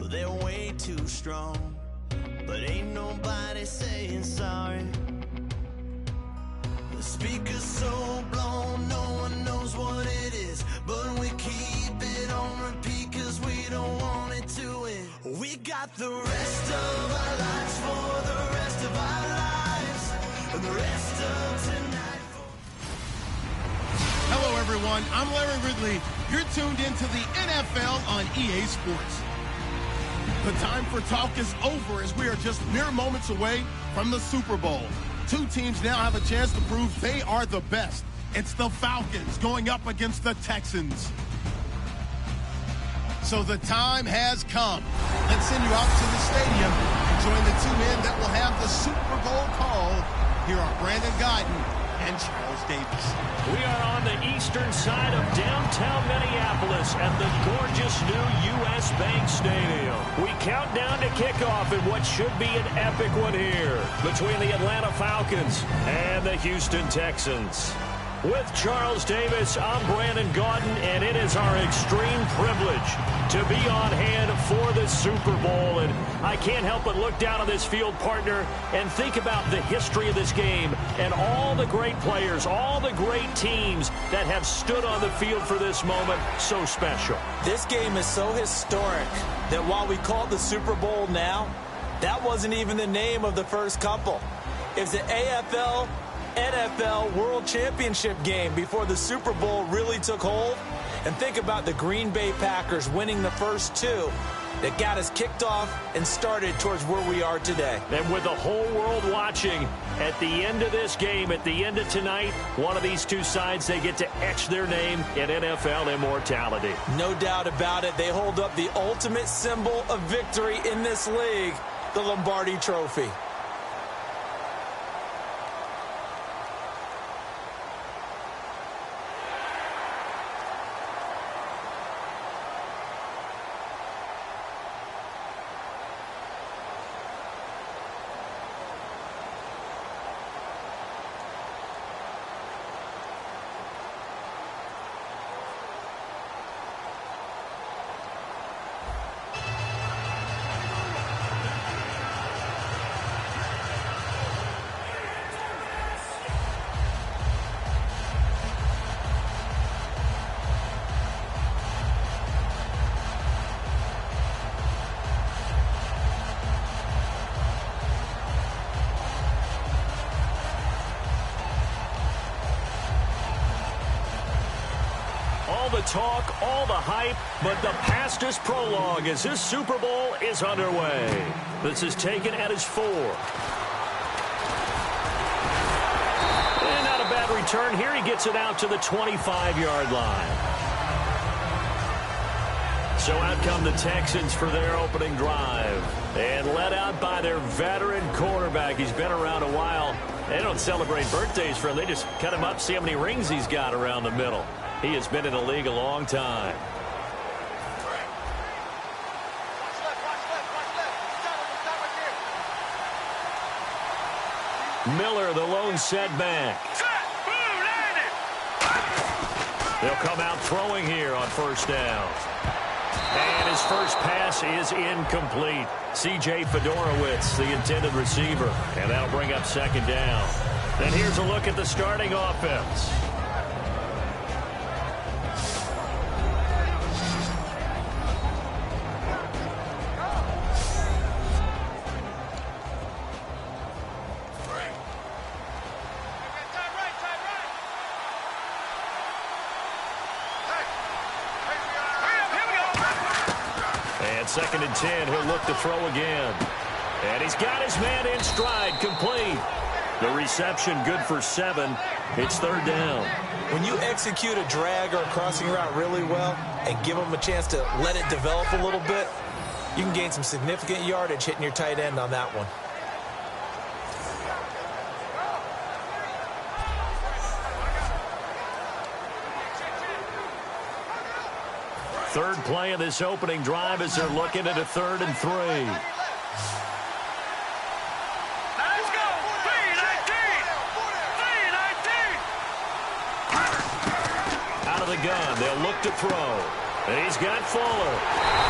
they're way too strong, but ain't nobody saying sorry. The speaker's so blown, no one knows what it is, but we keep it on repeat cause we don't want it to end. We got the rest of our lives for the rest of our lives, and the rest of tonight. Hello everyone, I'm Larry Ridley. You're tuned into the NFL on EA Sports. The time for talk is over as we are just mere moments away from the Super Bowl. Two teams now have a chance to prove they are the best. It's the Falcons going up against the Texans. So the time has come. Let's send you out to the stadium and join the two men that will have the Super Bowl call. Here are Brandon Guyton and Charles Davis. We are on the eastern side of downtown Minneapolis at the gorgeous new U.S. Bank Stadium. We count down to kickoff in what should be an epic one here between the Atlanta Falcons and the Houston Texans. With Charles Davis, I'm Brandon Guyton, and it is our extreme privilege to be on hand for the Super Bowl. And I can't help but look down on this field, partner, and think about the history of this game and all the great players, all the great teams that have stood on the field for this moment. So special. This game is so historic that while we call it the Super Bowl now, that wasn't even the name of the first couple. It's the AFL NFL World Championship game before the Super Bowl really took hold. And think about the Green Bay Packers winning the first two that got us kicked off and started towards where we are today. And with the whole world watching, at the end of this game, at the end of tonight, one of these two sides, they get to etch their name in NFL immortality. No doubt about it. They hold up the ultimate symbol of victory in this league, the Lombardi Trophy. All the talk, all the hype, but the past is prologue as this Super Bowl is underway. This is taken at his 4. And not a bad return here. He gets it out to the 25-yard line. So out come the Texans for their opening drive. And led out by their veteran quarterback. He's been around a while. They don't celebrate birthdays for him. They just cut him up, see how many rings he's got around the middle. He has been in the league a long time. Miller, the lone setback. They'll come out throwing here on first down. And his first pass is incomplete. C.J. Fedorowicz, the intended receiver. And that'll bring up second down. And here's a look at the starting offense. Second and 10, he'll look to throw again. And he's got his man in stride, complete. The reception good for 7. It's third down. When you execute a drag or a crossing route really well and give them a chance to let it develop a little bit, you can gain some significant yardage hitting your tight end on that one. Third play of this opening drive as they're looking at a 3rd and 3. Let's go! 3-19! Out of the gun, they'll look to throw. And he's got Fuller.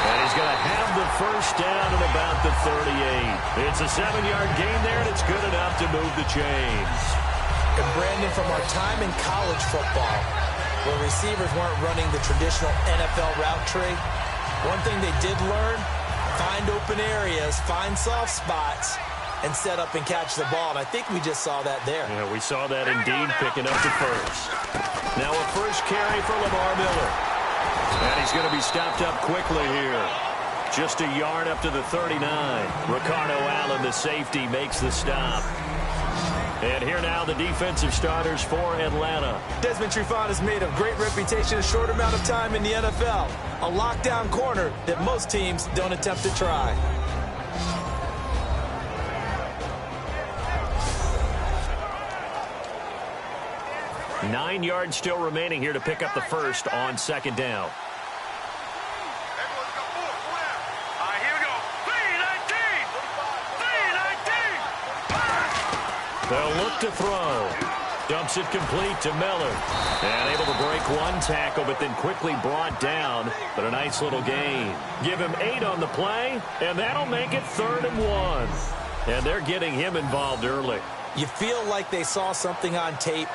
And he's going to have the first down at about the 38. It's a 7-yard gain there, and it's good enough to move the chains. And Brandon, from our time in college football, where receivers weren't running the traditional NFL route tree, one thing they did learn, find open areas, find soft spots, and set up and catch the ball. And I think we just saw that there. Yeah, we saw that indeed, picking up the first. Now a first carry for Lamar Miller. And he's going to be stopped up quickly here. Just a yard up to the 39. Ricardo Allen, the safety, makes the stop. And here now the defensive starters for Atlanta. Desmond Trufant has made a great reputation in a short amount of time in the NFL. A lockdown corner that most teams don't attempt to try. Nine yards still remaining here to pick up the first on second down. They'll look to throw. Dumps it complete to Miller. And able to break one tackle, but then quickly brought down. But a nice little gain. Give him 8 on the play, and that'll make it 3rd and 1. And they're getting him involved early. You feel like they saw something on tape,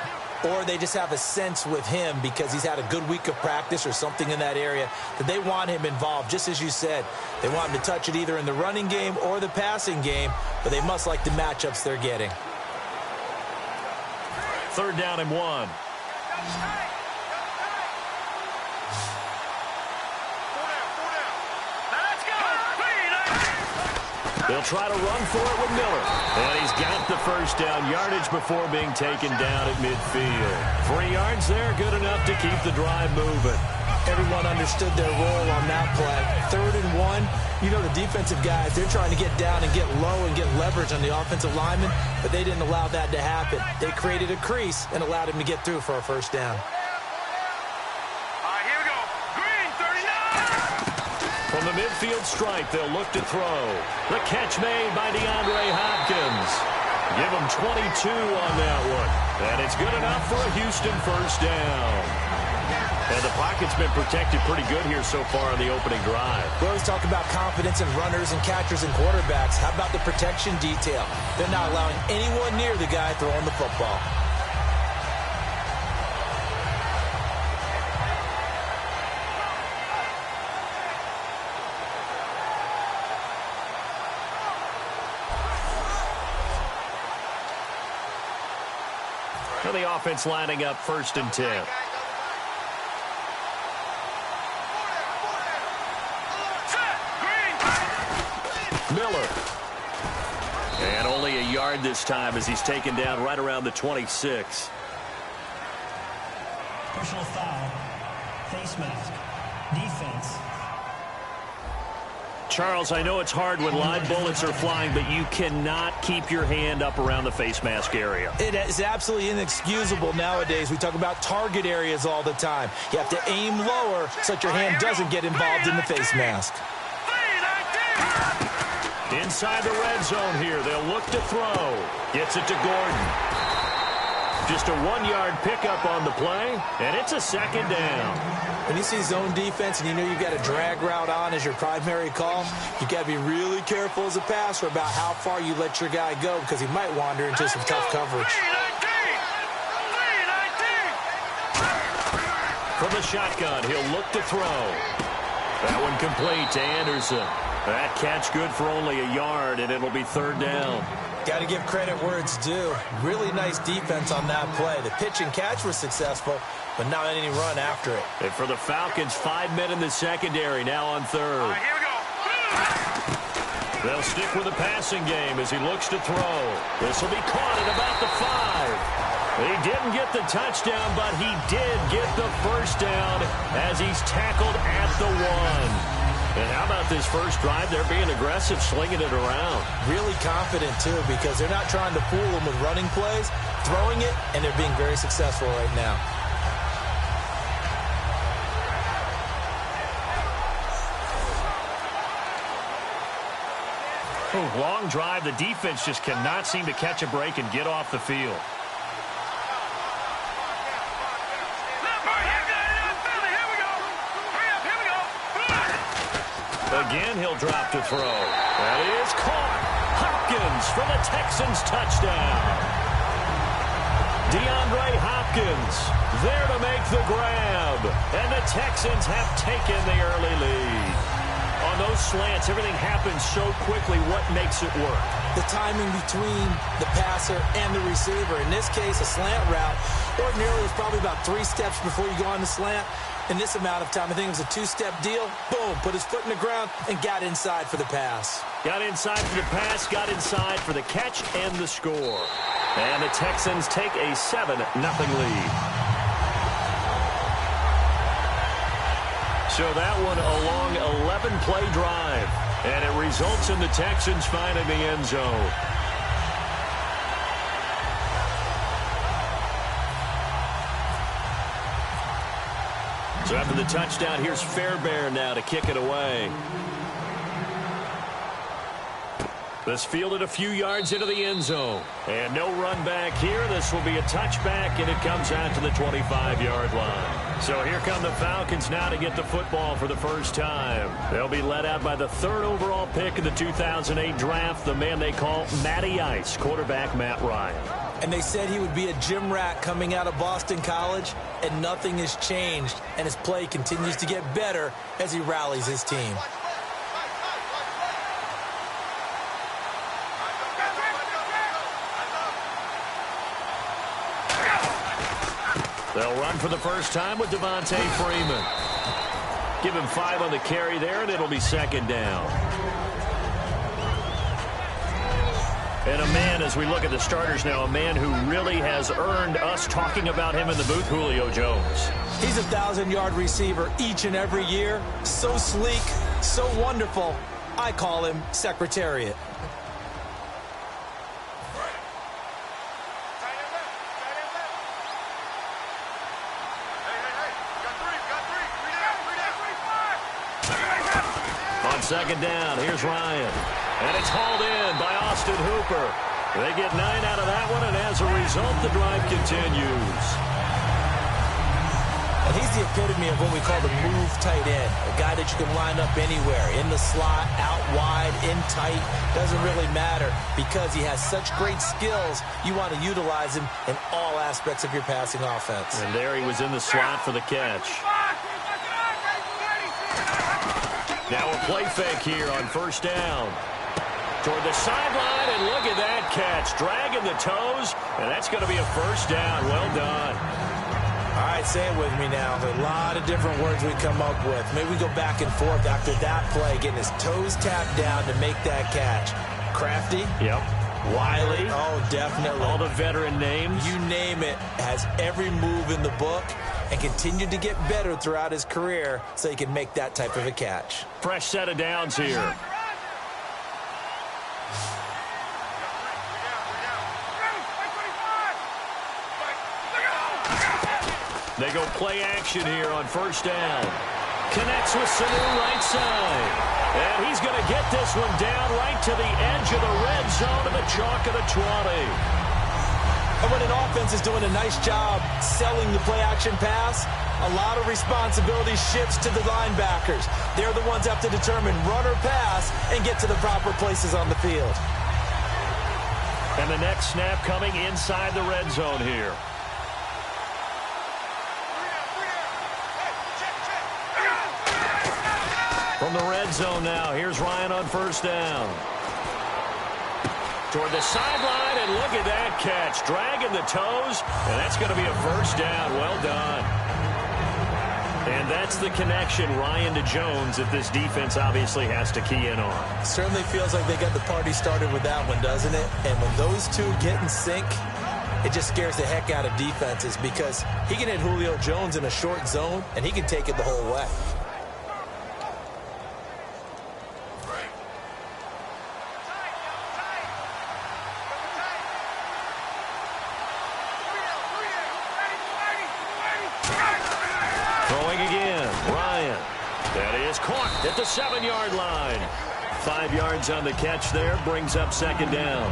or they just have a sense with him because he's had a good week of practice or something in that area that they want him involved. Just as you said, they want him to touch it either in the running game or the passing game, but they must like the matchups they're getting. 3rd down and 1. They'll try to run for it with Miller. And he's got the first down yardage before being taken down at midfield. 3 yards there, good enough to keep the drive moving. Everyone understood their role on that play. 3rd and 1. You know, the defensive guys, they're trying to get down and get low and get leverage on the offensive lineman, but they didn't allow that to happen. They created a crease and allowed him to get through for a first down. Here we go. Green, 39. From the midfield stripe, they'll look to throw. The catch made by DeAndre Hopkins. Give him 22 on that one. And it's good enough for a Houston first down. And the pocket's been protected pretty good here so far on the opening drive. We always talk about confidence in runners and catchers and quarterbacks. How about the protection detail? They're not allowing anyone near the guy throwing the football. Now the offense lining up 1st and 10. Miller. And only a yard this time as he's taken down right around the 26. Personal foul. Face mask. Defense. Charles, I know it's hard when live bullets are flying, but you cannot keep your hand up around the face mask area. It is absolutely inexcusable nowadays. We talk about target areas all the time. You have to aim lower so that your hand doesn't get involved in the face mask. Inside the red zone here, they'll look to throw. Gets it to Gordon. Just a 1-yard pickup on the play, and it's a 2nd down. When you see zone defense and you know you've got a drag route on as your primary call, you've got to be really careful as a passer about how far you let your guy go because he might wander into some tough coverage. From the shotgun, he'll look to throw. That one complete to Anderson. That catch good for only a yard, and it'll be 3rd down. Got to give credit where it's due. Really nice defense on that play. The pitch and catch was successful, but not any run after it. And for the Falcons, 5 men in the secondary, now on 3rd. Here we go. They'll stick with the passing game as he looks to throw. This will be caught at about the 5. He didn't get the touchdown, but he did get the first down as he's tackled at the 1. And how about this first drive? They're being aggressive, slinging it around. Really confident, too, because they're not trying to fool them with running plays, throwing it, and they're being very successful right now. Long drive. The defense just cannot seem to catch a break and get off the field. Here we go. Hurry up, here we go. Again, he'll drop to throw. That is caught. Hopkins for the Texans touchdown. DeAndre Hopkins there to make the grab. And the Texans have taken the early lead. On those slants, everything happens so quickly. What makes it work? The timing between the passer and the receiver. In this case, a slant route. Ordinarily, it's probably about 3 steps before you go on the slant. In this amount of time, I think it was a 2-step deal. Boom, put his foot in the ground and got inside for the pass. Got inside for the pass, got inside for the catch and the score. And the Texans take a 7-0 lead. So that one a long 11-play drive. And it results in the Texans finding the end zone. So after the touchdown, here's Fairbairn now to kick it away. This fielded a few yards into the end zone. And no run back here. This will be a touchback, and it comes out to the 25-yard line. So here come the Falcons now to get the football for the first time. They'll be led out by the 3rd overall pick in the 2008 draft, the man they call Matty Ice, quarterback Matt Ryan. And they said he would be a gym rat coming out of Boston College, and nothing has changed. And his play continues to get better as he rallies his team. They'll run for the first time with Devontae Freeman. Give him 5 on the carry there, and it'll be 2nd down. And a man, as we look at the starters now, a man who really has earned us talking about him in the booth, Julio Jones. He's a 1,000-yard receiver each and every year. So sleek, so wonderful. I call him Secretariat. On 2nd down, here's Ryan. And it's hauled in by Austin Hooper. They get 9 out of that one, and as a result, the drive continues. And he's the epitome of what we call the move tight end. A guy that you can line up anywhere, in the slot, out wide, in tight. Doesn't really matter because he has such great skills. You want to utilize him in all aspects of your passing offense. And there he was in the slot for the catch. Now a play fake here on 1st down. Toward the sideline, and look at that catch. Dragging the toes, and that's going to be a 1st down. Well done. All right, say it with me now. There's a lot of different words we come up with. Maybe we go back and forth after that play, getting his toes tapped down to make that catch. Crafty? Yep. Wiley? Oh, definitely. All the veteran names? You name it. Has every move in the book and continued to get better throughout his career so he can make that type of a catch. Fresh set of downs here. They go play action here on 1st down. Connects with Sanu right side. And he's going to get this one down right to the edge of the red zone of the chalk of the 20. And when an offense is doing a nice job selling the play action pass, a lot of responsibility shifts to the linebackers. They're the ones that have to determine run or pass and get to the proper places on the field. And the next snap coming inside the red zone here. From the red zone now, here's Ryan on 1st down. Toward the sideline, and look at that catch. Dragging the toes, and that's going to be a 1st down. Well done. And that's the connection, Ryan to Jones, that this defense obviously has to key in on. Certainly feels like they got the party started with that one, doesn't it? And when those two get in sync, it just scares the heck out of defenses because he can hit Julio Jones in a short zone, and he can take it the whole way. Throwing again, Ryan. That is caught at the 7-yard line. 5 yards on the catch there, brings up 2nd down.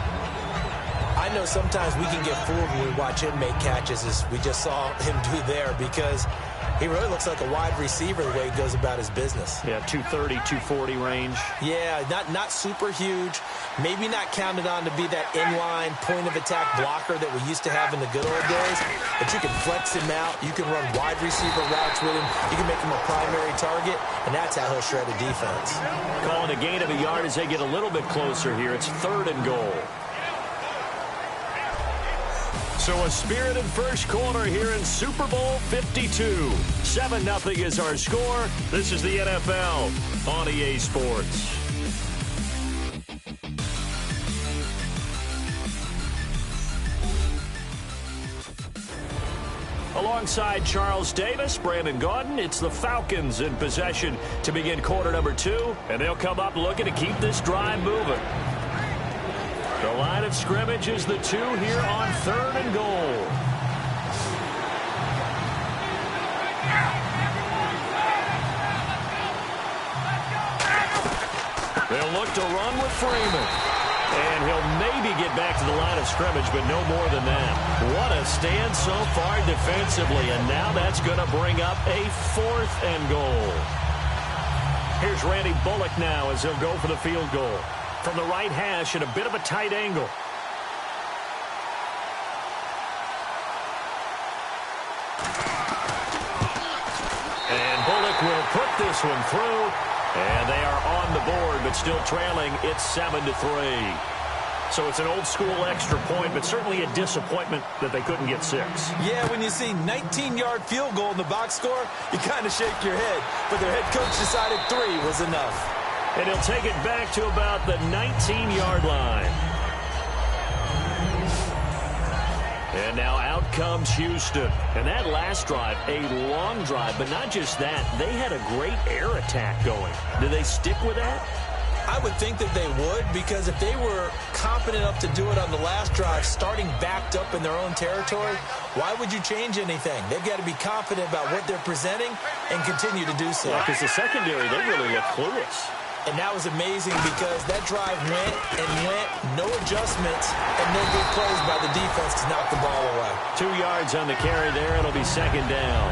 I know sometimes we can get fooled when we watch him make catches, as we just saw him do there, because he really looks like a wide receiver the way he goes about his business. Yeah, 230, 240 range. Yeah, not super huge. Maybe not counted on to be that inline point-of-attack blocker that we used to have in the good old days. But you can flex him out. You can run wide receiver routes with him. You can make him a primary target, and that's how he'll shred a defense. Calling a gain of a yard as they get a little bit closer here. It's 3rd and goal. So a spirited first quarter here in Super Bowl 52. 7-0 is our score. This is the NFL on EA Sports. Alongside Charles Davis, Brandon Gaudin, it's the Falcons in possession to begin quarter number 2, and they'll come up looking to keep this drive moving. The line of scrimmage is the 2 here on 3rd and goal. They'll look to run with Freeman. And he'll maybe get back to the line of scrimmage, but no more than that. What a stand so far defensively, and now that's going to bring up a 4th and goal. Here's Randy Bullock now as he'll go for the field goal. From the right hash at a bit of a tight angle. And Bullock will put this one through. And they are on the board, but still trailing. It's 7-3. So it's an old-school extra point, but certainly a disappointment that they couldn't get 6. Yeah, when you see 19-yard field goal in the box score, you kind of shake your head. But their head coach decided 3 was enough. And he'll take it back to about the 19-yard line. And now out comes Houston. And that last drive, a long drive, but not just that. They had a great air attack going. Do they stick with that? I would think that they would, because if they were confident enough to do it on the last drive, starting backed up in their own territory, why would you change anything? They've got to be confident about what they're presenting and continue to do so. Yeah, because the secondary, they really look clueless. And that was amazing because that drive went and went, no adjustments, and no big plays by the defense to knock the ball away. 2 yards on the carry there. It'll be 2nd down.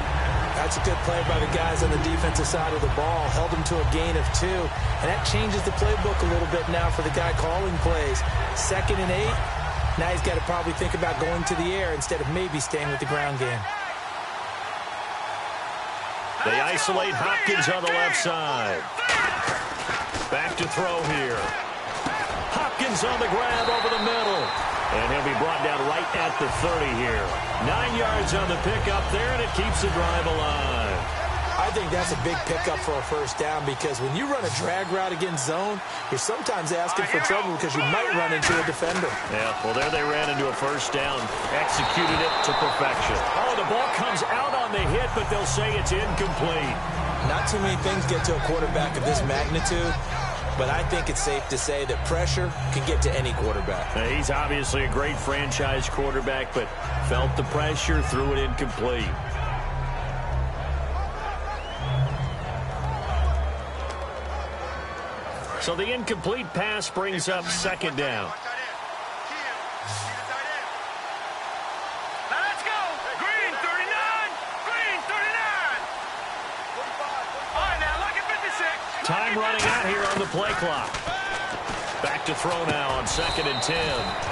That's a good play by the guys on the defensive side of the ball. Held them to a gain of 2. And that changes the playbook a little bit now for the guy calling plays. 2nd and 8. Now he's got to probably think about going to the air instead of maybe staying with the ground game. They isolate Hopkins on the left side. Back to throw here. Hopkins on the grab over the middle. And he'll be brought down right at the 30 here. 9 yards on the pickup there, and it keeps the drive alive. I think that's a big pickup for a first down, because when you run a drag route against zone, you're sometimes asking for trouble because you might run into a defender. Yeah, well, there they ran into a first down. Executed it to perfection. Oh, the ball comes out on the hit, but they'll say it's incomplete. Not too many things get to a quarterback of this magnitude, but I think it's safe to say that pressure can get to any quarterback. He's obviously a great franchise quarterback, but felt the pressure, threw it incomplete. So the incomplete pass brings up 2nd down. Let's go! Green 39! Green 39! All right, now look at 56. Time running out here on the play clock. Back to throw now on 2nd and 10.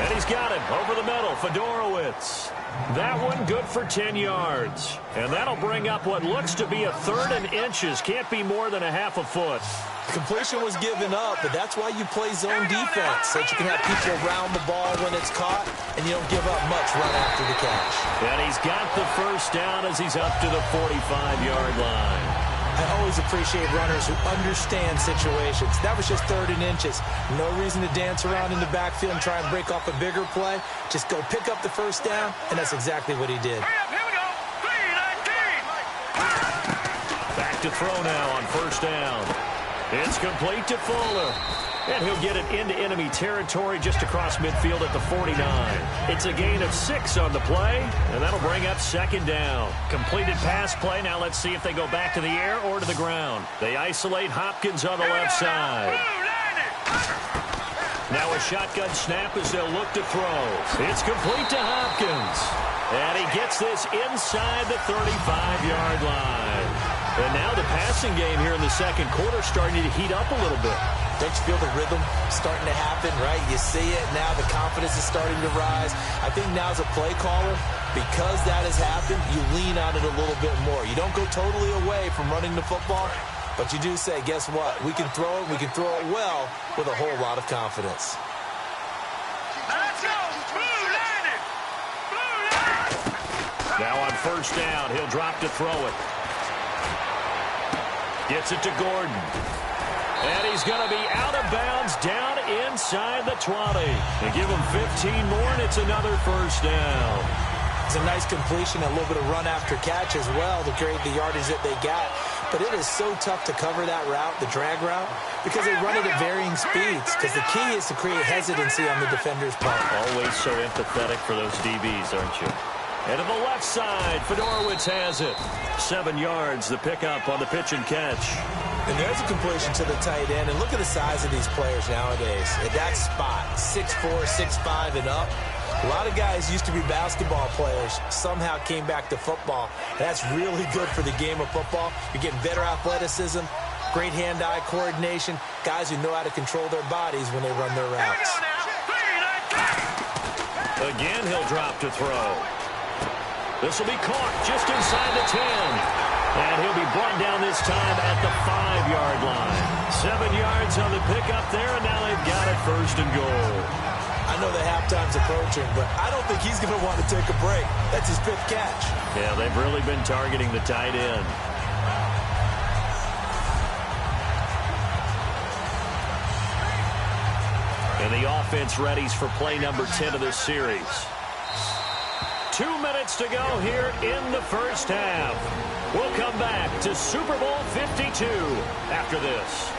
And he's got it over the middle. Fedorowicz. That one good for 10 yards. And that'll bring up what looks to be a 3rd and inches. Can't be more than a half a foot. Completion was given up, but that's why you play zone defense, so that you can have people around the ball when it's caught, and you don't give up much right after the catch. And he's got the first down as he's up to the 45-yard line. I always appreciate runners who understand situations. That was just 3rd and inches. No reason to dance around in the backfield and try and break off a bigger play. Just go pick up the first down, and that's exactly what he did. Here we go. 3-19. Back to throw now on 1st down. It's complete to Fuller. And he'll get it into enemy territory just across midfield at the 49. It's a gain of 6 on the play, and that'll bring up 2nd down. Completed pass play. Now let's see if they go back to the air or to the ground. They isolate Hopkins on the left side. Now a shotgun snap as they'll look to throw. It's complete to Hopkins. And he gets this inside the 35-yard line. And now the passing game here in the second quarter starting to heat up a little bit. Don't you feel the rhythm starting to happen, right? You see it now. The confidence is starting to rise. I think now as a play caller, because that has happened, you lean on it a little bit more. You don't go totally away from running the football, but you do say, guess what? We can throw it. We can throw it well with a whole lot of confidence. Let's go. Blue landed. Blue landed. Now on first down, he'll drop to throw it. Gets it to Gordon. And he's going to be out of bounds down inside the 20. They give him 15 more, and it's another first down. It's a nice completion, a little bit of run after catch as well to create the yardage that they got. But it is so tough to cover that route, the drag route, because they run it at varying speeds. Because the key is to create hesitancy on the defender's part. Always so empathetic for those DBs, aren't you? And to the left side, Fedorowicz has it. 7 yards, the pickup on the pitch and catch. And there's a completion to the tight end. And look at the size of these players nowadays. At that spot, 6'4", 6'5", and up. A lot of guys used to be basketball players, somehow came back to football. That's really good for the game of football. You're getting better athleticism, great hand-eye coordination, guys who know how to control their bodies when they run their routes. Again, he'll drop to throw. This will be caught just inside the 10. And he'll be brought down this time at the 5-yard line. 7 yards on the pickup there, and now they've got it first and goal. I know the halftime's approaching, but I don't think he's going to want to take a break. That's his 5th catch. Yeah, they've really been targeting the tight end. And the offense readies for play number 10 of this series. 2 minutes to go here in the first half. We'll come back to Super Bowl 52 after this.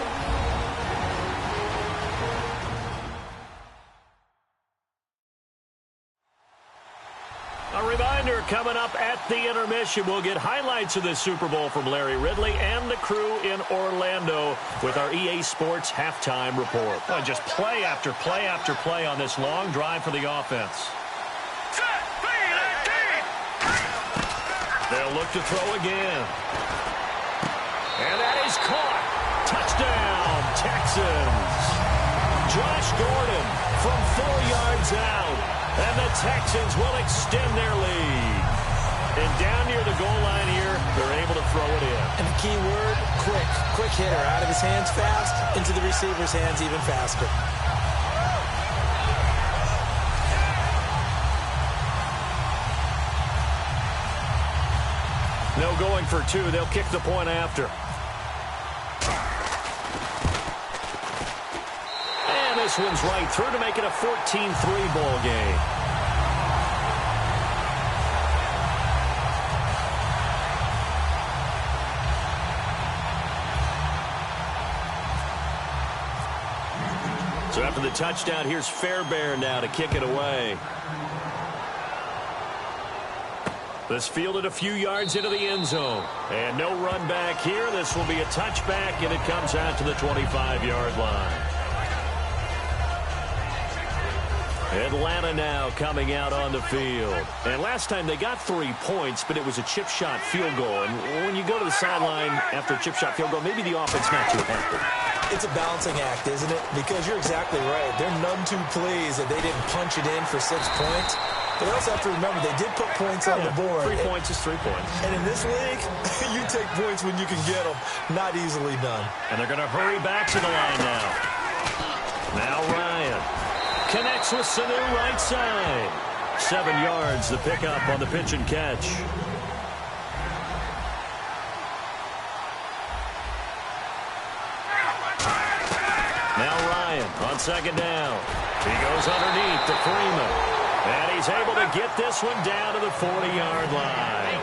A reminder, coming up at the intermission, we'll get highlights of this Super Bowl from Larry Ridley and the crew in Orlando with our EA Sports halftime report. Well, just play after play after play on this long drive for the offense. They'll look to throw again. And that is caught. Touchdown, Texans. Josh Gordon from 4 yards out. And the Texans will extend their lead. And down near the goal line here, they're able to throw it in. And the key word, quick. Quick hitter. Out of his hands fast, into the receiver's hands even faster. No going for 2. They'll kick the point after. And this one's right through to make it a 14-3 ball game. So after the touchdown, here's Fairbairn now to kick it away. This fielded a few yards into the end zone. And no run back here. This will be a touchback, and it comes out to the 25-yard line. Atlanta now coming out on the field. And last time they got 3 points, but it was a chip shot field goal. And when you go to the sideline after a chip shot field goal, maybe the offense not too happy. It's a balancing act, isn't it? Because you're exactly right. They're none too pleased that they didn't punch it in for 6 points. But they also have to remember they did put points on the board. 3 points is 3 points. And in this league, you take points when you can get them. Not easily done. And they're going to hurry back to the line now. Now Ryan connects with Sanu right side. 7 yards, the pickup on the pitch and catch. Now Ryan on second down. He goes underneath to Freeman. And he's able to get this one down to the 40-yard line.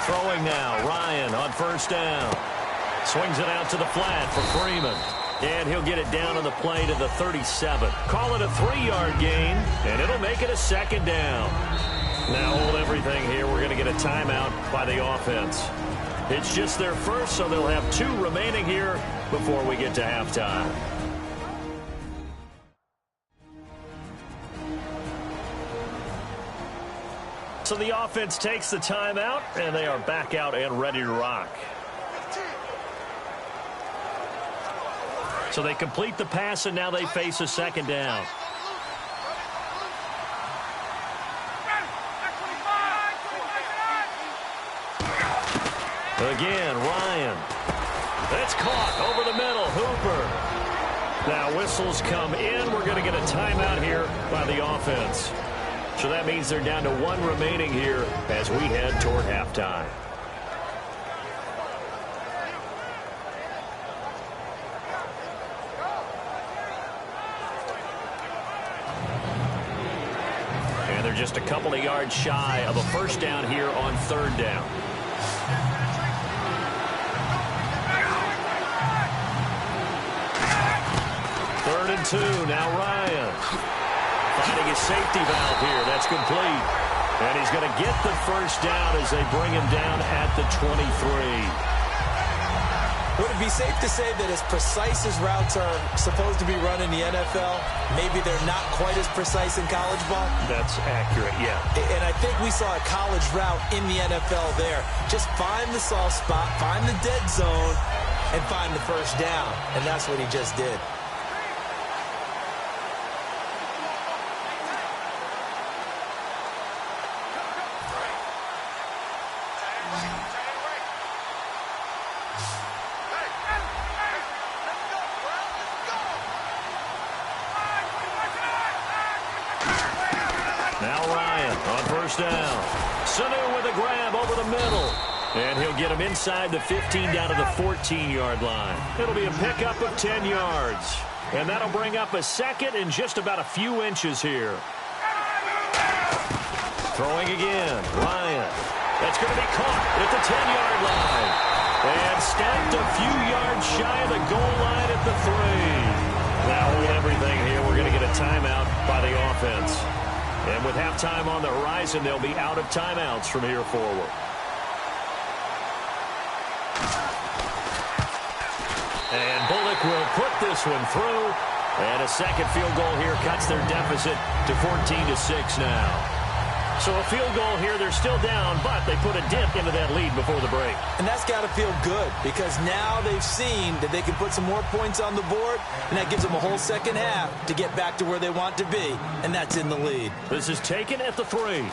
Throwing now, Ryan on first down. Swings it out to the flat for Freeman. And he'll get it down on the play to the 37. Call it a 3-yard gain, and it'll make it a second down. Now hold everything here. We're going to get a timeout by the offense. It's just their first, so they'll have 2 remaining here before we get to halftime. So the offense takes the timeout, and they are back out and ready to rock. So they complete the pass, and now they face a second down. Again, Ryan. That's caught over the middle. Hooper. Now whistles come in. We're going to get a timeout here by the offense. So that means they're down to 1 remaining here as we head toward halftime. And they're just a couple of yards shy of a first down here on 3rd down. Third and 2. Now Ryan. Finding his safety valve here. That's complete. And he's going to get the first down as they bring him down at the 23. Would it be safe to say that as precise as routes are supposed to be run in the NFL, maybe they're not quite as precise in college ball? That's accurate, yeah. And I think we saw a college route in the NFL there. Just find the soft spot, find the dead zone, and find the first down. And that's what he just did. Down. Sanu with a grab over the middle. And he'll get him inside the 15 down to the 14-yard line. It'll be a pickup of 10 yards. And that'll bring up a second and just about a few inches here. Throwing again. Ryan. That's going to be caught at the 10-yard line. And stopped a few yards shy of the goal line at the 3. Now hold everything here. We're going to get a timeout by the offense. And with halftime on the horizon, they'll be out of timeouts from here forward. And Bullock will put this one through. And a second field goal here cuts their deficit to 14-6 now. So a field goal here, they're still down, but they put a dent into that lead before the break. And that's got to feel good because now they've seen that they can put some more points on the board, and that gives them a whole second half to get back to where they want to be, and that's in the lead. This is taken at the 3.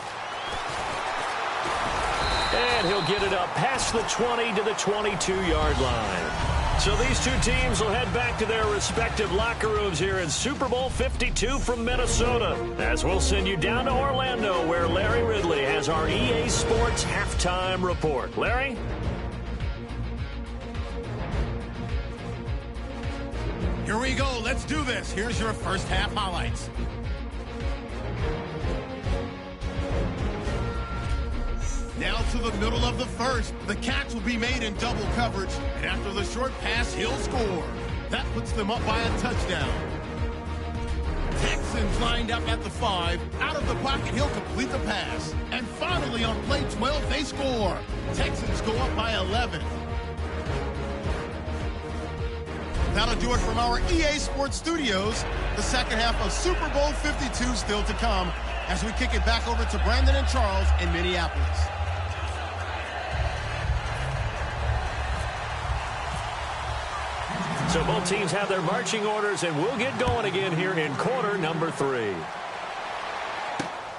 And he'll get it up past the 20 to the 22-yard line. So these two teams will head back to their respective locker rooms here in Super Bowl 52 from Minnesota, as we'll send you down to Orlando where Larry Ridley has our EA Sports halftime report. Larry? Here we go. Let's do this. Here's your first half highlights. Now to the middle of the first. The catch will be made in double coverage, and after the short pass, he'll score. That puts them up by a touchdown. Texans lined up at the 5. Out of the pocket, he'll complete the pass. And finally, on play 12, they score. Texans go up by 11. That'll do it from our EA Sports Studios. The second half of Super Bowl 52 still to come as we kick it back over to Brandon and Charles in Minneapolis. So both teams have their marching orders, and we'll get going again here in quarter number 3.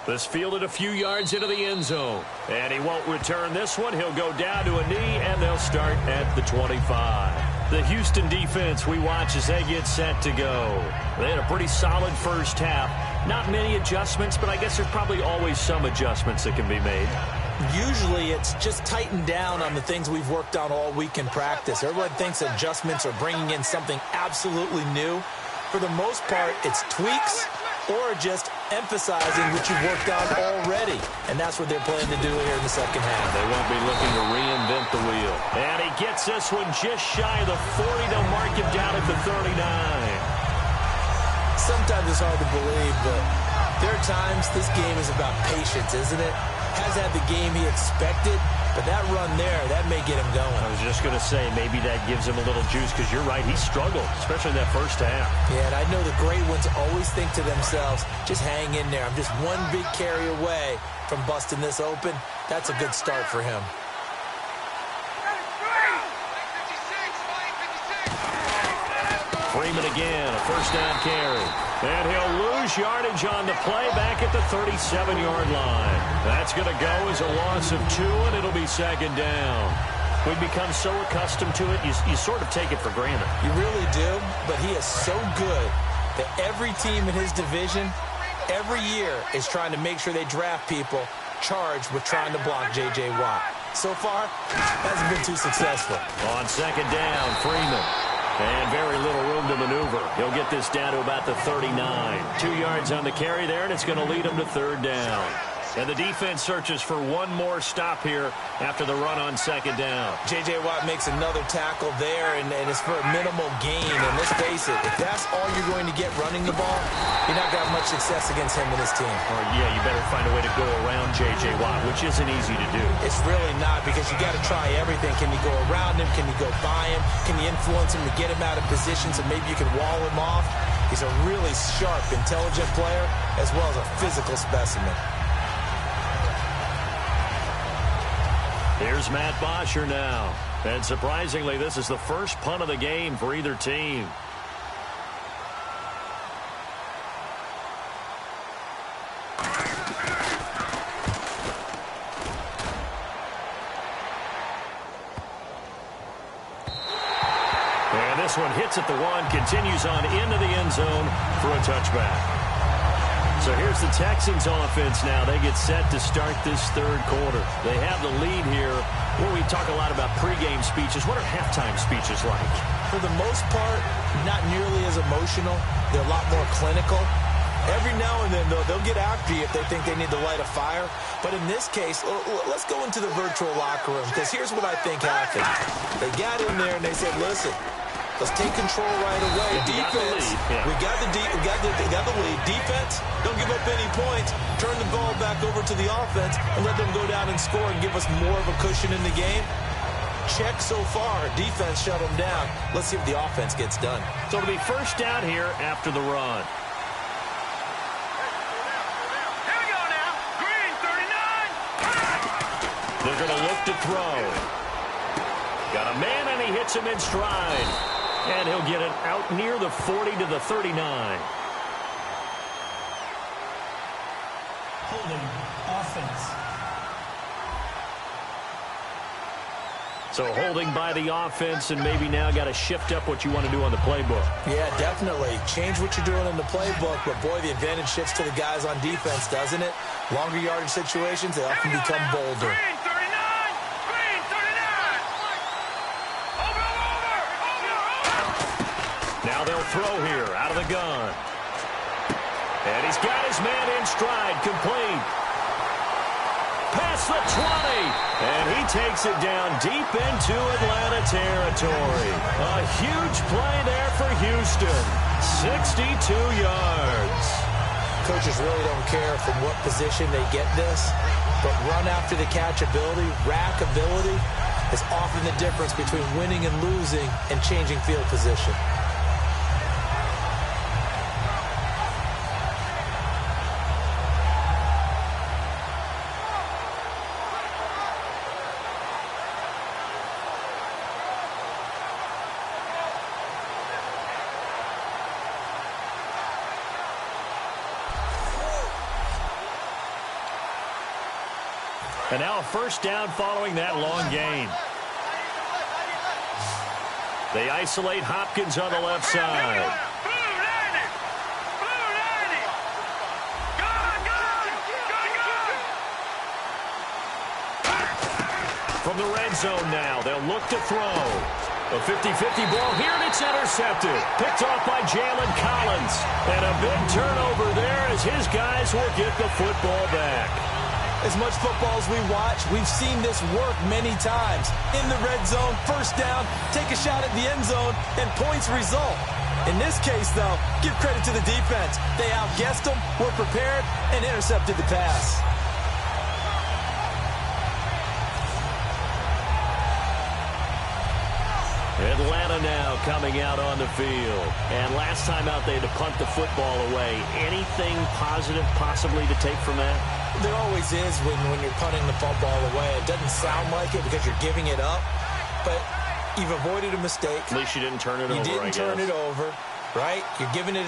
This fielded a few yards into the end zone. And he won't return this one. He'll go down to a knee, and they'll start at the 25. The Houston defense we watch as they get set to go. They had a pretty solid first half. Not many adjustments, but I guess there's probably always some adjustments that can be made. Usually it's just tightened down on the things we've worked on all week in practice. Everyone thinks adjustments are bringing in something absolutely new. For the most part, it's tweaks or just emphasizing what you've worked on already. And that's what they're planning to do here in the second half. They won't be looking to reinvent the wheel. And he gets this one just shy of the 40. They'll mark him down at the 39. Sometimes it's hard to believe, but there are times this game is about patience, isn't it? Has had the game he expected, but that run there, that may get him going. just going to say maybe that gives him a little juice because you're right, he struggled, especially in that first half. Yeah, and I know the great ones always think to themselves, just hang in there. I'm just one big carry away from busting this open. That's a good start for him. Freeman again, a first down carry. And he'll lose yardage on the play back at the 37-yard line. That's going to go as a loss of 2, and it'll be second down. We've become so accustomed to it, you sort of take it for granted. You really do, but he is so good that every team in his division, every year, is trying to make sure they draft people charged with trying to block J.J. Watt. So far, hasn't been too successful. On second down, Freeman. And very little room to maneuver. He'll get this down to about the 39. 2 yards on the carry there, and it's going to lead him to third down. And the defense searches for one more stop here after the run on second down. J.J. Watt makes another tackle there, and it's for a minimal gain. And let's face it, if that's all you're going to get running the ball, you're not going to have much success against him and his team. Or, yeah, you better find a way to go around J.J. Watt, which isn't easy to do. It's really not, because you got to try everything. Can you go around him? Can you go by him? Can you influence him to get him out of position so maybe you can wall him off? He's a really sharp, intelligent player, as well as a physical specimen. Here's Matt Bosher now. And surprisingly, this is the first punt of the game for either team. And this one hits at the 1, continues on into the end zone for a touchback. So here's the Texans offense now. They get set to start this third quarter. They have the lead here. Where we talk a lot about pregame speeches. What are halftime speeches like? For the most part, not nearly as emotional. They're a lot more clinical. Every now and then, though, they'll get after you if they think they need to light a fire. But in this case, let's go into the virtual locker room, because here's what I think happened. They got in there and they said, listen, let's take control right away. Defense, we got the lead. Defense, don't give up any points. Turn the ball back over to the offense and let them go down and score and give us more of a cushion in the game. Check so far. Defense shut them down. Let's see if the offense gets done. So it'll be first down here after the run. Here we go now. Green, 39. They're going to look to throw. Got a man, and he hits him in stride. And he'll get it out near the 40 to the 39. Holding offense. So holding by the offense, and maybe now got to shift up what you want to do on the playbook. Yeah, definitely. Change what you're doing in the playbook, but boy, the advantage shifts to the guys on defense, doesn't it? Longer yardage situations, they often become bolder. Green, 39. Green, 39. Over. Now they'll throw here out of the gun. And he's got his man in stride, complete. Past the 20. And he takes it down deep into Atlanta territory. A huge play there for Houston. 62 yards. Coaches really don't care from what position they get this, but run after the catch ability, rack ability, is often the difference between winning and losing and changing field position. And now a first down following that long gain. They isolate Hopkins on the left side. From the red zone now, they'll look to throw. A 50-50 ball here, and it's intercepted. Picked off by Jalen Collins. And a big turnover there as his guys will get the football back. As much football as we watch, we've seen this work many times. In the red zone, first down, take a shot at the end zone, and points result. In this case, though, give credit to the defense. They outguessed them, were prepared, and intercepted the pass. Carolina now coming out on the field. And last time out, they had to punt the football away. Anything positive possibly to take from that? There always is when you're punting the football away. It doesn't sound like it because you're giving it up, but you've avoided a mistake. At least you didn't turn it over, You didn't turn it over, right? You're giving your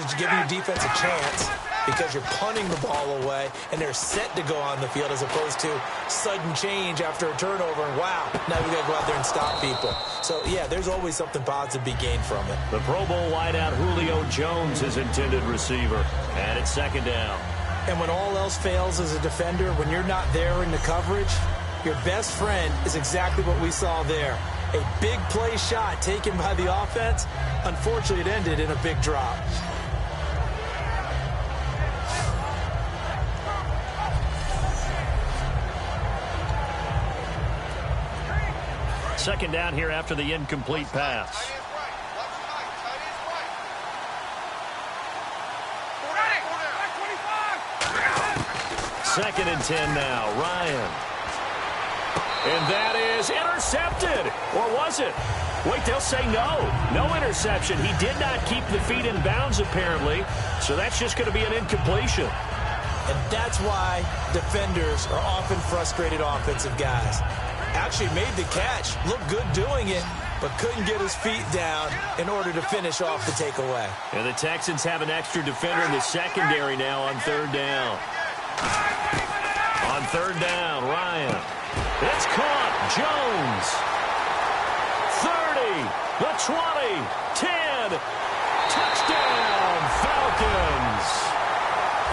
defense a chance because you're punting the ball away, and they're set to go on the field as opposed to sudden change after a turnover, and wow, now we got to go out there and stop people. So, yeah, there's always something positive to be gained from it. The Pro Bowl wideout Julio Jones is intended receiver, and it's second down. And when all else fails as a defender, when you're not there in the coverage, your best friend is exactly what we saw there. A big play shot taken by the offense. Unfortunately, it ended in a big drop. Second down here after the incomplete pass. Second and 10 now. Ryan. And that is intercepted. Or was it? Wait, they'll say no. No interception. He did not keep the feet in bounds, apparently. So that's just going to be an incompletion. And that's why defenders are often frustrated offensive guys. Actually made the catch. Looked good doing it, but couldn't get his feet down in order to finish off the takeaway. And the Texans have an extra defender in the secondary now on third down. On third down, Ryan. It's caught. Jones. 30. The 20. 10. Touchdown, Falcons.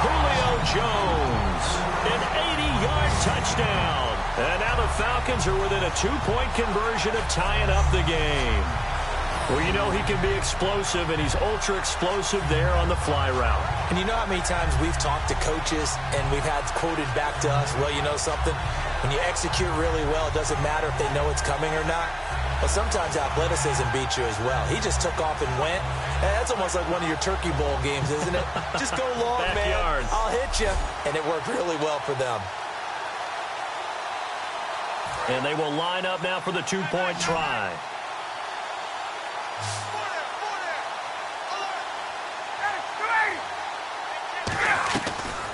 Julio Jones. An 80-yard touchdown. And now the Falcons are within a 2-point conversion of tying up the game. Well, you know he can be explosive, and he's ultra-explosive there on the fly route. And you know how many times we've talked to coaches and we've had quoted back to us, well, you know something? When you execute really well, it doesn't matter if they know it's coming or not. Well, sometimes athleticism beats you as well. He just took off and went. And that's almost like one of your Turkey Bowl games, isn't it? Just go long, man. I'll hit you. And it worked really well for them. And they will line up now for the 2-point try.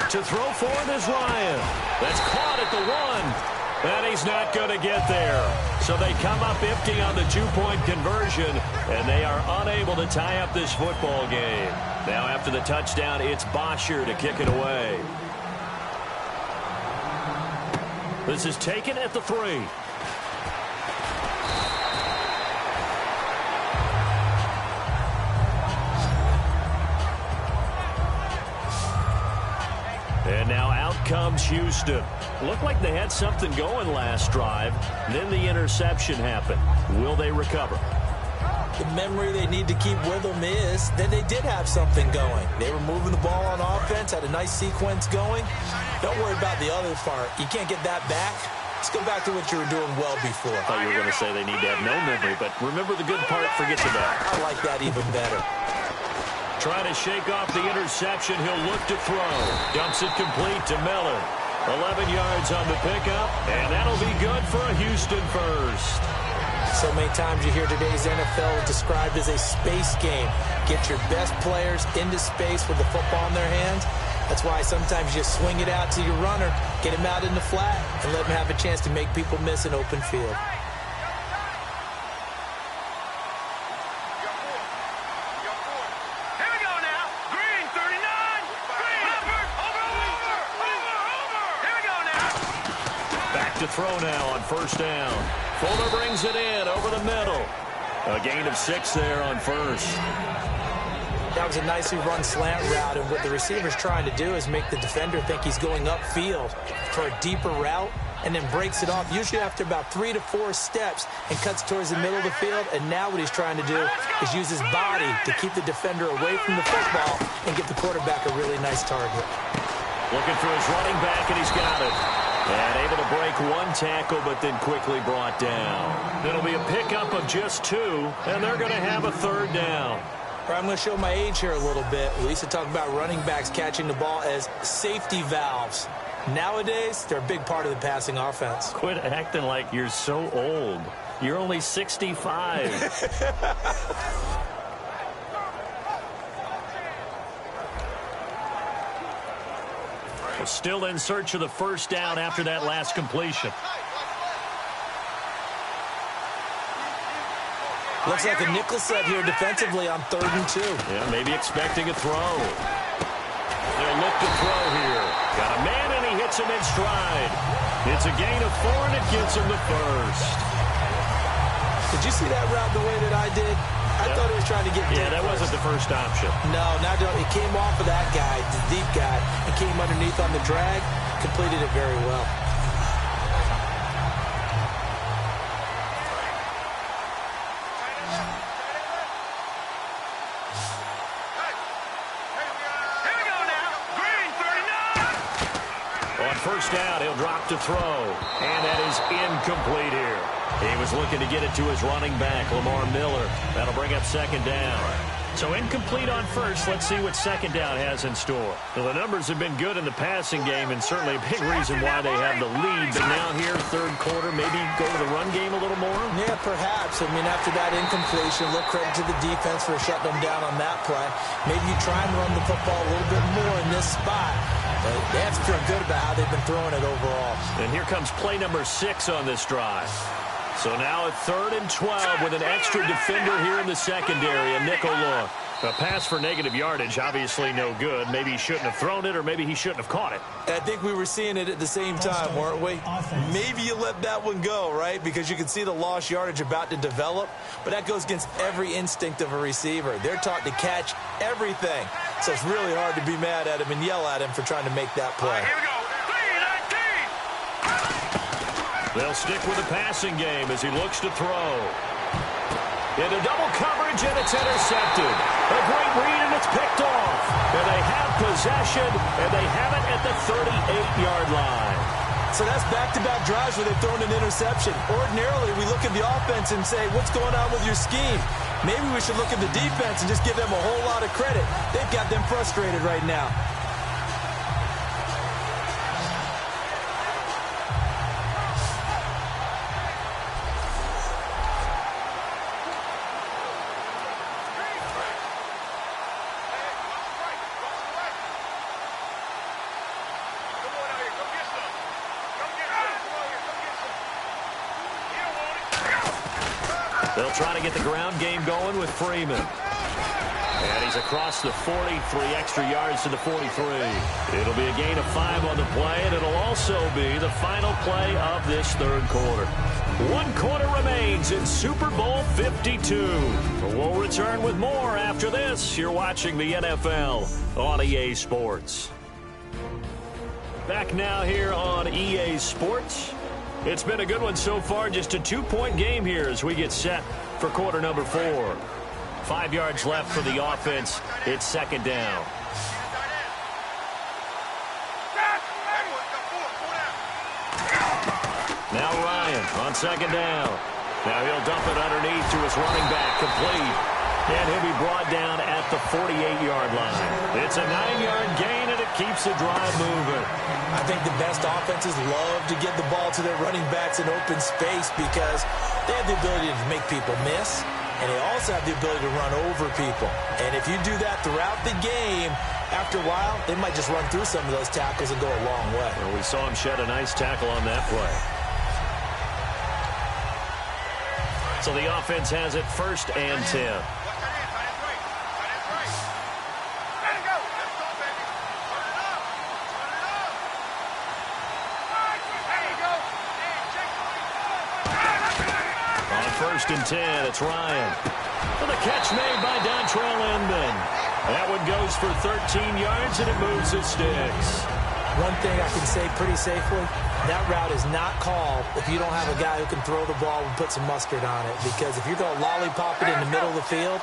To throw for it is Ryan. That's caught at the 1. And he's not going to get there. So they come up empty on the 2-point conversion, and they are unable to tie up this football game. Now after the touchdown, it's Bosher to kick it away. This is taken at the 3. And now out comes Houston. Looked like they had something going last drive. Then the interception happened. Will they recover? The memory they need to keep with them is that they did have something going. They were moving the ball on offense, had a nice sequence going. Don't worry about the other part. You can't get that back. Let's go back to what you were doing well before. I thought you were going to say they need to have no memory, but remember the good part, forget the bad. I like that even better. Trying to shake off the interception. He'll look to throw. Dumps it complete to Miller. 11 yards on the pickup, and that'll be good for a Houston first. So many times you hear today's NFL described as a space game. Get your best players into space with the football in their hands. That's why sometimes you swing it out to your runner, get him out in the flat, and let him have a chance to make people miss an open field. To throw now on first down. Fuller brings it in over the middle. A gain of 6 there on first. That was a nicely run slant route, and what the receiver's trying to do is make the defender think he's going upfield for a deeper route, and then breaks it off, usually after about 3 to 4 steps, and cuts towards the middle of the field. And now what he's trying to do is use his body to keep the defender away from the football and give the quarterback a really nice target. Looking for his running back, and he's got it. And able to break 1 tackle, but then quickly brought down. It'll be a pickup of just 2, and they're going to have a third down. I'm going to show my age here a little bit. We used to talk about running backs catching the ball as safety valves. Nowadays, they're a big part of the passing offense. Quit acting like you're so old. You're only 65. Still in search of the first down after that last completion. Looks like a nickel set here defensively on 3rd and 2. Yeah, maybe expecting a throw. They'll look to throw here. Got a man, and he hits him in stride. It's a gain of 4, and it gives him the first. Did you see that route the way that I did? I thought he was trying to get deep. Yeah, that wasn't the first option. No, it came off of that guy, the deep guy, and came underneath on the drag. Completed it very well. First down, he'll drop to throw, and that is incomplete here. He was looking to get it to his running back, Lamar Miller. That'll bring up 2nd down. So incomplete on first. Let's see what 2nd down has in store. Well, the numbers have been good in the passing game, and certainly a big reason why they have the lead. But now here, 3rd quarter, maybe go to the run game a little more? Yeah, perhaps. I mean, after that incompletion, look credit to the defense for shutting them down on that play. Maybe you try and run the football a little bit more in this spot. But they have to feel good about how they've been throwing it overall. And here comes play number 6 on this drive. So now at 3rd and 12 with an extra defender here in the secondary, a nickel look. A pass for negative yardage, obviously no good. Maybe he shouldn't have thrown it, or maybe he shouldn't have caught it. I think we were seeing it at the same time, weren't we? Maybe you let that one go, right? Because you can see the lost yardage about to develop. But that goes against every instinct of a receiver. They're taught to catch everything. So it's really hard to be mad at him and yell at him for trying to make that play. Here we go. 3-19. They'll stick with the passing game as he looks to throw. Into double coverage, and it's intercepted. A great read, and it's picked off. And they have possession, and they have it at the 38-yard line. So that's back-to-back drives where they've thrown an interception. Ordinarily, we look at the offense and say, what's going on with your scheme? Maybe we should look at the defense and just give them a whole lot of credit. They've got them frustrated right now. They'll try to get the ground game going with Freeman. And he's across the 40, 3 extra yards to the 43. It'll be a gain of 5 on the play, and it'll also be the final play of this 3rd quarter. 1 quarter remains in Super Bowl 52. We'll return with more after this. You're watching the NFL on EA Sports. Back now here on EA Sports. It's been a good one so far, just a 2-point game here as we get set for quarter number 4. 5 yards left for the offense. It's 2nd down. Now Ryan on 2nd down. Now he'll dump it underneath to his running back, complete. And he'll be brought down at the 48-yard line. It's a 9-yard gain, and it keeps the drive moving. I think the best offenses love to get the ball to their running backs in open space because they have the ability to make people miss, and they also have the ability to run over people. And if you do that throughout the game, after a while, they might just run through some of those tackles and go a long way. Well, we saw him shed a nice tackle on that play. So the offense has it 1st and 10. On 1st and 10, it's Ryan. With a catch made by Dontrell Inman. That one goes for 13 yards, and it moves the sticks. One thing I can say pretty safely, that route is not called if you don't have a guy who can throw the ball and put some mustard on it. Because if you're going to lollipop it in the middle of the field,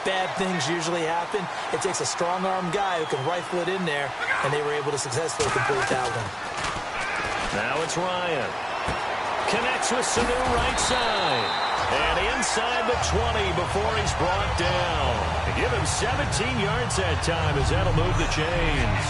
bad things usually happen. It takes a strong-arm guy who can rifle it in there, and they were able to successfully complete that one. Now it's Ryan. Connects with Sanu right side. And inside the 20 before he's brought down. They give him 17 yards that time as that'll move the chains.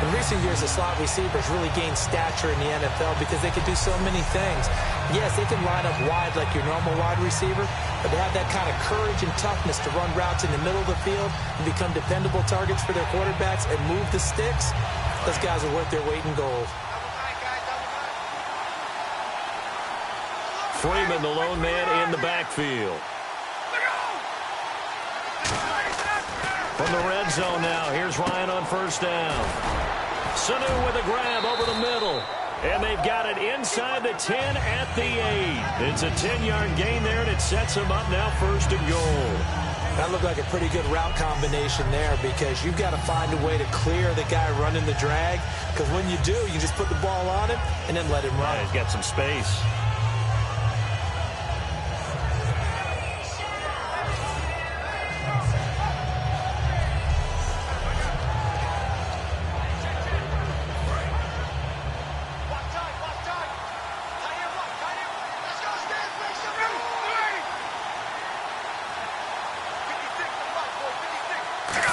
In recent years, the slot receivers really gained stature in the NFL because they could do so many things. Yes, they can line up wide like your normal wide receiver, but they have that kind of courage and toughness to run routes in the middle of the field and become dependable targets for their quarterbacks and move the sticks. Those guys are worth their weight in gold. Freeman, the lone man in the backfield. From the red zone now, here's Ryan on first down. Sanu with a grab over the middle. And they've got it inside the 10 at the 8. It's a 10-yard gain there, and it sets them up now first and goal. That looked like a pretty good route combination there because you've got to find a way to clear the guy running the drag. Because when you do, you just put the ball on him and then let him run. Yeah, he's got some space.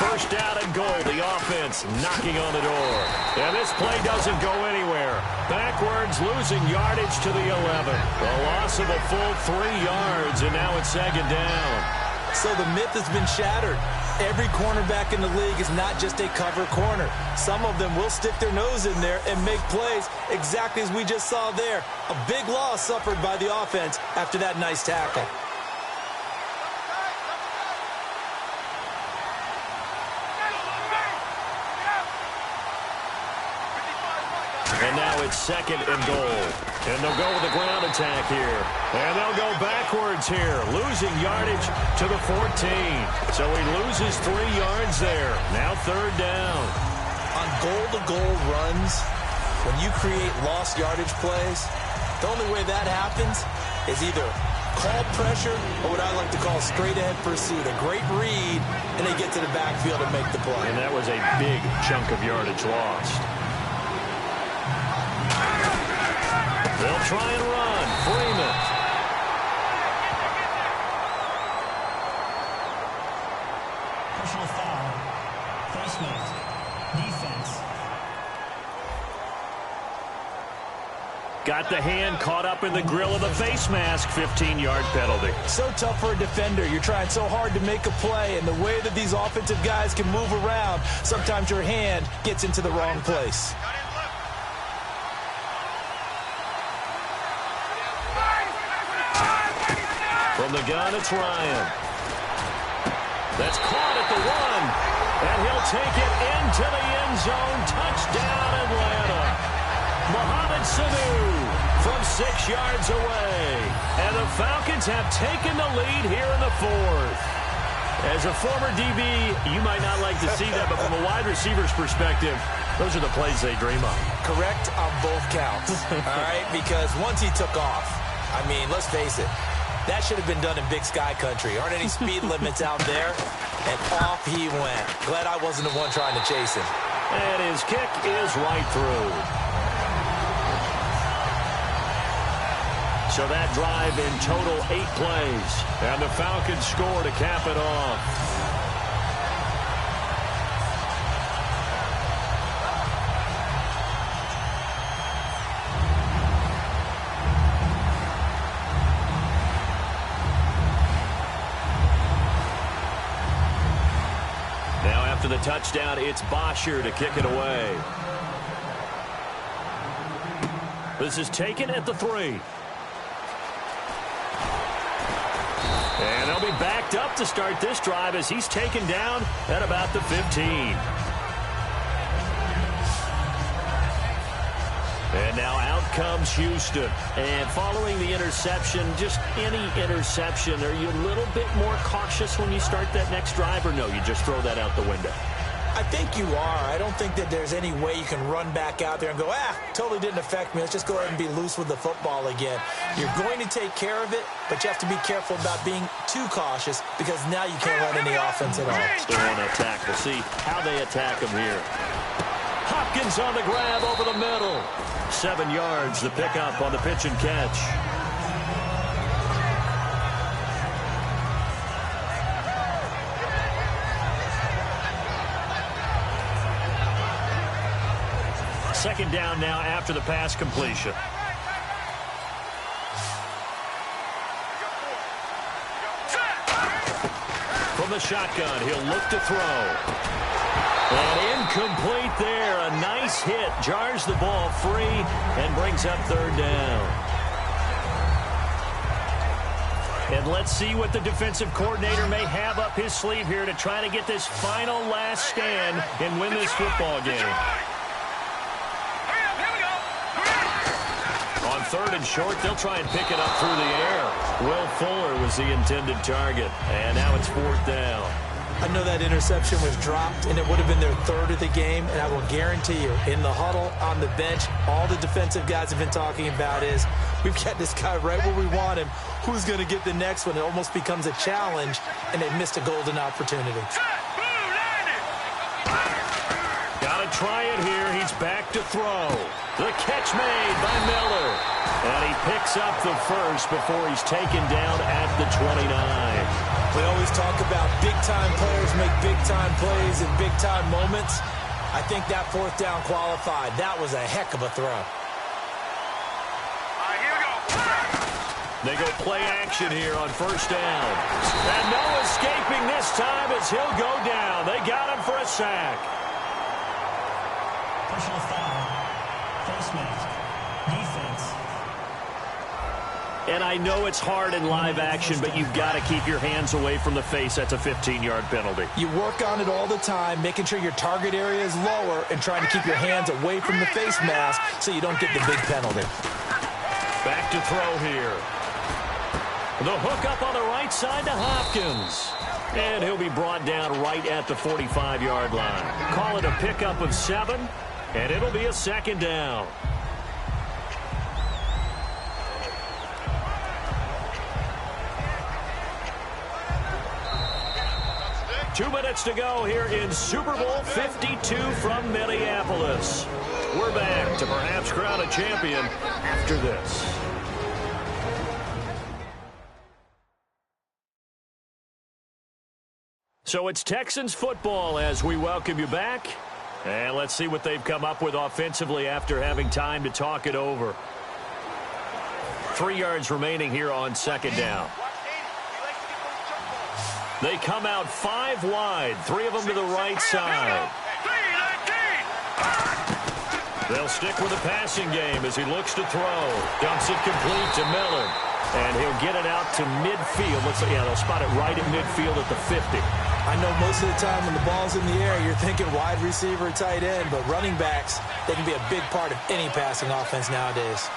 First down and goal, the offense knocking on the door. And this play doesn't go anywhere. Backwards, losing yardage to the 11. A loss of a full 3 yards, and now it's second down. So the myth has been shattered. Every cornerback in the league is not just a cover corner. Some of them will stick their nose in there and make plays exactly as we just saw there. A big loss suffered by the offense after that nice tackle. And now it's second and goal. And they'll go with the ground attack here. And they'll go backwards here, losing yardage to the 14. So he loses 3 yards there. Now third down. On goal-to-goal runs, when you create lost yardage plays, the only way that happens is either call pressure or what I like to call straight-ahead pursuit. A great read, and they get to the backfield and make the play. And that was a big chunk of yardage lost. They'll try and run. Freeman. Personal foul. Face mask. Defense. Got the hand caught up in the grill of the face mask. 15-yard penalty. So tough for a defender. You're trying so hard to make a play, and the way that these offensive guys can move around, sometimes your hand gets into the wrong place. From the gun, it's Ryan. That's caught at the 1. And he'll take it into the end zone. Touchdown, Atlanta. Mohamed Sanu from 6 yards away. And the Falcons have taken the lead here in the 4th. As a former DB, you might not like to see that, but from a wide receiver's perspective, those are the plays they dream of. Correct on both counts, all right? Because once he took off, I mean, let's face it, that should have been done in Big Sky country. Aren't any speed limits out there? And off he went. Glad I wasn't the one trying to chase him. And his kick is right through. So that drive in total 8 plays. And the Falcons score to cap it off. After the touchdown, it's Bosher to kick it away. This is taken at the 3. And they'll be backed up to start this drive as he's taken down at about the 15. And now out comes Houston. And following the interception, just any interception, are you a little bit more cautious when you start that next drive, or no, you just throw that out the window? I think you are. I don't think that there's any way you can run back out there and go, totally didn't affect me. Let's just go ahead and be loose with the football again. You're going to take care of it, but you have to be careful about being too cautious because now you can't run any offense at all. Still on attack. We'll see how they attack him here. Hopkins on the grab over the middle. 7 yards, the pickup on the pitch and catch. second down now after the pass completion. From the shotgun, he'll look to throw. And incomplete there. A nice hit. Jars the ball free and brings up third down. And let's see what the defensive coordinator may have up his sleeve here to try to get this final last stand and win this football game. On third and short, they'll try and pick it up through the air. Will Fuller was the intended target. And now it's fourth down. I know that interception was dropped, and it would have been their third of the game, and I will guarantee you, in the huddle, on the bench, all the defensive guys have been talking about is, we've got this guy right where we want him. Who's going to get the next one? It almost becomes a challenge, and they've missed a golden opportunity. Got to try it here. He's back to throw. The catch made by Miller. And he picks up the first before he's taken down at the 29. We always talk about big-time players make big-time plays in big-time moments. I think that fourth down qualified. That was a heck of a throw. Here we go. They go play action here on first down. And no escaping this time as he'll go down. They got him for a sack. Personal foul. Face mask. Defense. And I know it's hard in live action, but you've got to keep your hands away from the face. That's a 15-yard penalty. You work on it all the time, making sure your target area is lower and trying to keep your hands away from the face mask so you don't get the big penalty. Back to throw here. The hook up on the right side to Hopkins. And he'll be brought down right at the 45-yard line. Call it a pickup of 7, and it'll be a second down. 2 minutes to go here in Super Bowl 52 from Minneapolis. We're back to perhaps crown a champion after this. So it's Texans football as we welcome you back. And let's see what they've come up with offensively after having time to talk it over. 3 yards remaining here on second down. They come out 5 wide, 3 of them to the right side. They'll stick with the passing game as he looks to throw. Dumps it complete to Miller. And he'll get it out to midfield. Looks like, yeah, they'll spot it right at midfield at the 50. I know most of the time when the ball's in the air, you're thinking wide receiver, tight end, but running backs, they can be a big part of any passing offense nowadays.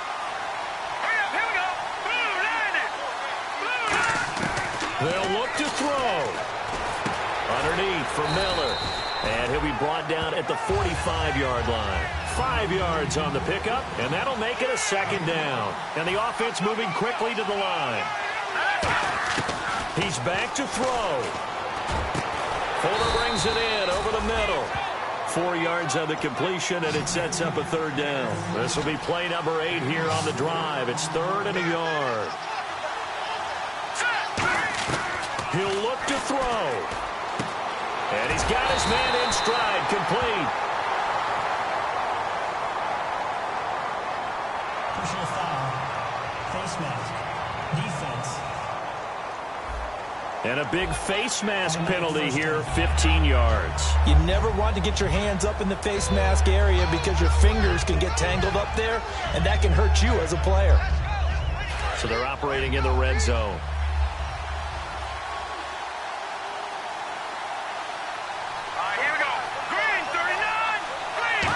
They'll look to throw. Underneath for Miller. And he'll be brought down at the 45-yard line. 5 yards on the pickup, and that'll make it a second down. And the offense moving quickly to the line. He's back to throw. Fuller brings it in over the middle. 4 yards on the completion, and it sets up a third down. This will be play number 8 here on the drive. It's 3rd and a yard. He'll look to throw. And he's got his man in stride, complete. Personal foul. Face mask. Defense. And a big face mask penalty here, 15 yards. You never want to get your hands up in the face mask area because your fingers can get tangled up there, and that can hurt you as a player. So they're operating in the red zone. Here we go. Green, 39. Green.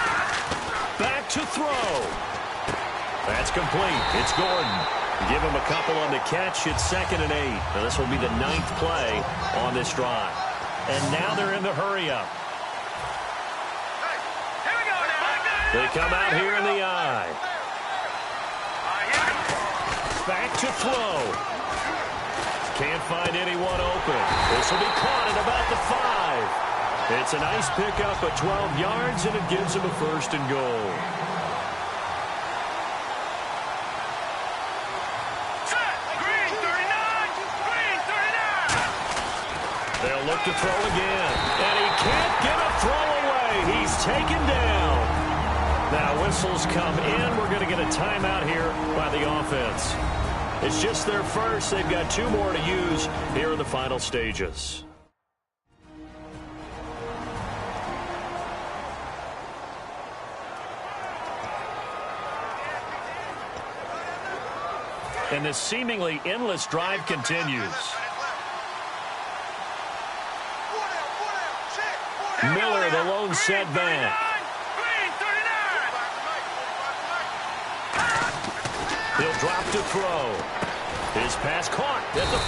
Back to throw. That's complete. It's Gordon. Give him a couple on the catch. It's 2nd and 8. Now this will be the 9th play on this drive. And now they're in the hurry-up. Here we go now. They come out here in the eye. Back to throw. Can't find anyone open. This will be caught at about the 5. It's a nice pickup of 12 yards, and it gives him a 1st and goal. They'll look to throw again. And he can't get a throw away. He's taken down. Now whistles come in. We're going to get a timeout here by the offense. It's just their first. They've got 2 more to use here in the final stages. And this seemingly endless drive continues. Miller, the lone setback. He'll drop to throw. His pass caught at the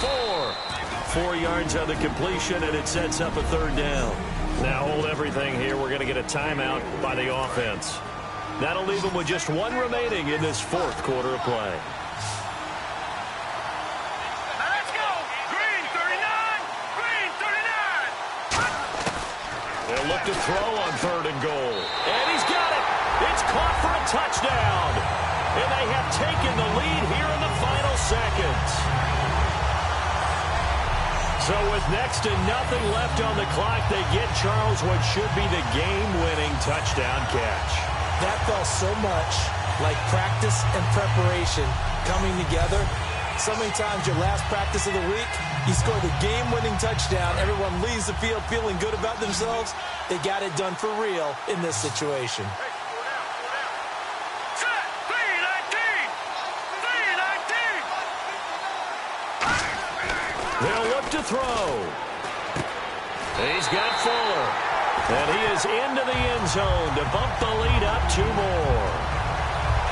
4. 4 yards on the completion, and it sets up a 3rd down. Now hold everything here. We're going to get a timeout by the offense. That'll leave them with just 1 remaining in this 4th quarter of play. They'll look to throw on 3rd and goal. And he's got it. It's caught for a touchdown. And they have taken the lead here in the final seconds. So with next to nothing left on the clock, they get Charles what should be the game-winning touchdown catch. That felt so much like practice and preparation coming together. So many times your last practice of the week, you score the game-winning touchdown. Everyone leaves the field feeling good about themselves. They got it done for real in this situation. They'll look to throw. He's got Fuller. And he is into the end zone to bump the lead up 2 more.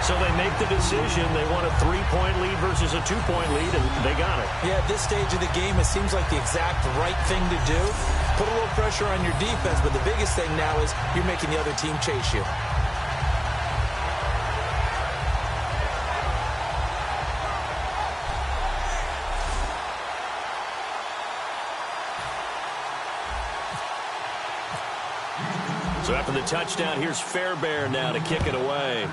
So they make the decision. They want a 3-point lead versus a 2-point lead, and they got it. Yeah, at this stage of the game, it seems like the exact right thing to do. Put a little pressure on your defense, but the biggest thing now is you're making the other team chase you. So after the touchdown, here's Fairbairn now to kick it away.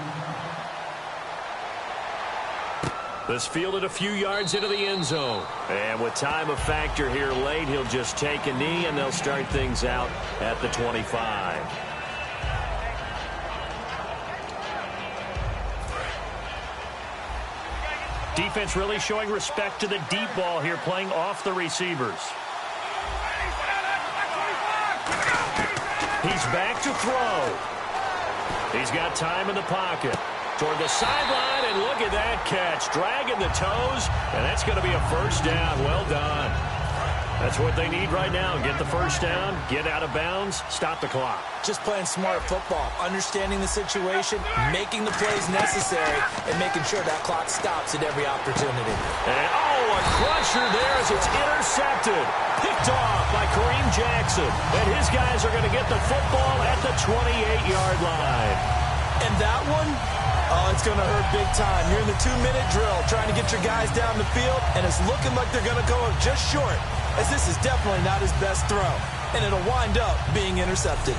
This fielded a few yards into the end zone. And with time a factor here late, he'll just take a knee, and they'll start things out at the 25. Defense really showing respect to the deep ball here, playing off the receivers. He's back to throw. He's got time in the pocket. Toward the sideline, and look at that catch. Dragging the toes, and that's going to be a 1st down. Well done. That's what they need right now. Get the 1st down, get out of bounds, stop the clock. Just playing smart football, understanding the situation, making the plays necessary, and making sure that clock stops at every opportunity. And, a crusher there as it's intercepted. Picked off by Kareem Jackson. And his guys are going to get the football at the 28-yard line. And that one, it's going to hurt big time. You're in the 2-minute drill trying to get your guys down the field, and it's looking like they're going to go up just short, as this is definitely not his best throw. And it'll wind up being intercepted.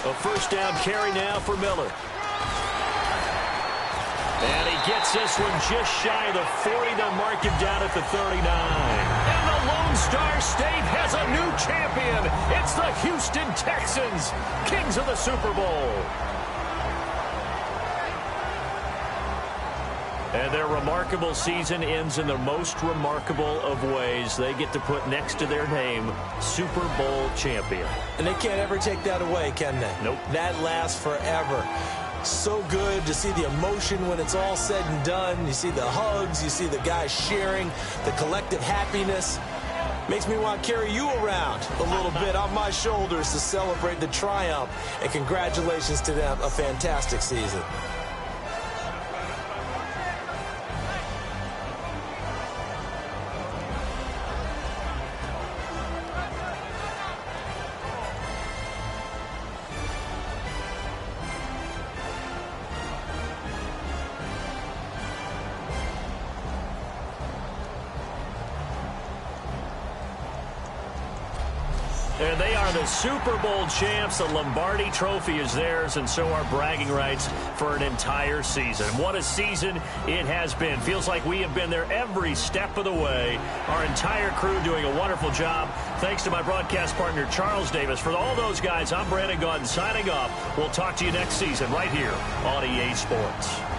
A 1st down carry now for Miller. And he gets this one just shy of the 40. They'll mark him down at the 39. And the Lone Star State has a new champion. It's the Houston Texans, kings of the Super Bowl. And their remarkable season ends in the most remarkable of ways. They get to put next to their name, Super Bowl champion. And they can't ever take that away, can they? Nope. That lasts forever. So good to see the emotion when it's all said and done. You see the hugs, you see the guys sharing, the collective happiness. Makes me want to carry you around a little bit on my shoulders to celebrate the triumph. And congratulations to them, a fantastic season. And they are the Super Bowl champs. The Lombardi Trophy is theirs, and so are bragging rights for an entire season. What a season it has been. Feels like we have been there every step of the way. Our entire crew doing a wonderful job. Thanks to my broadcast partner, Charles Davis. For all those guys, I'm Brandon Gaudin signing off. We'll talk to you next season right here on EA Sports.